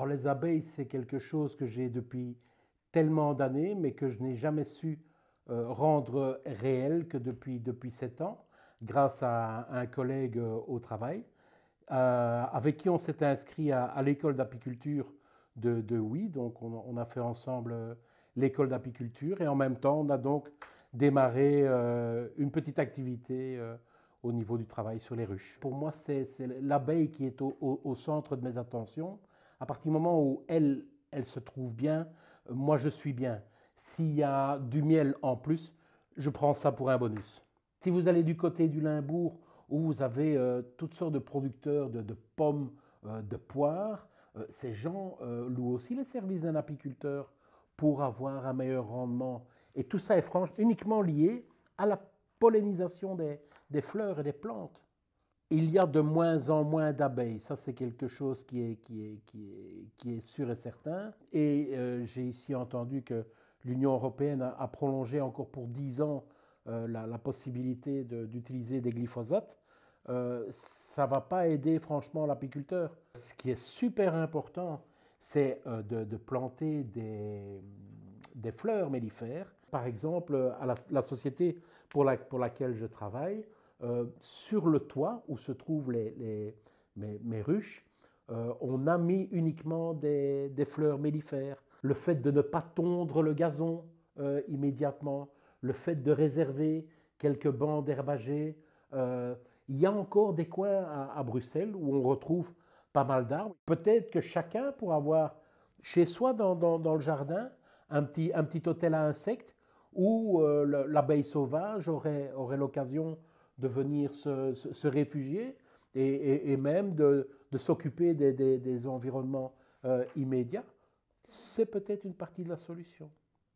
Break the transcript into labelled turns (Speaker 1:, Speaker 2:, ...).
Speaker 1: Oh, les abeilles, c'est quelque chose que j'ai depuis tellement d'années, mais que je n'ai jamais su rendre réel que depuis 7 ans, grâce à un collègue au travail, avec qui on s'est inscrit à l'école d'apiculture de Oui. Donc on a fait ensemble l'école d'apiculture et en même temps on a donc démarré une petite activité au niveau du travail sur les ruches. Pour moi, c'est l'abeille qui est au centre de mes attentions. À partir du moment où elle se trouve bien, moi je suis bien. S'il y a du miel en plus, je prends ça pour un bonus. Si vous allez du côté du Limbourg, où vous avez toutes sortes de producteurs de pommes, de poires, ces gens louent aussi les services d'un apiculteur pour avoir un meilleur rendement. Et tout ça est franchement uniquement lié à la pollinisation des fleurs et des plantes. Il y a de moins en moins d'abeilles, ça c'est quelque chose qui est sûr et certain. Et j'ai ici entendu que l'Union européenne a prolongé encore pour 10 ans la possibilité d'utiliser des glyphosates. Ça ne va pas aider franchement l'apiculteur. Ce qui est super important, c'est de planter des fleurs mellifères. Par exemple, à la société pour laquelle je travaille, sur le toit où se trouvent mes ruches, on a mis uniquement des fleurs mellifères. Le fait de ne pas tondre le gazon immédiatement, le fait de réserver quelques bancs d'herbagers. Il y a encore des coins à Bruxelles où on retrouve pas mal d'arbres. Peut-être que chacun pourra avoir chez soi dans le jardin un petit hôtel à insectes où l'abeille sauvage aurait l'occasion de venir se réfugier et même de s'occuper des environnements immédiats. C'est peut-être une partie de la solution.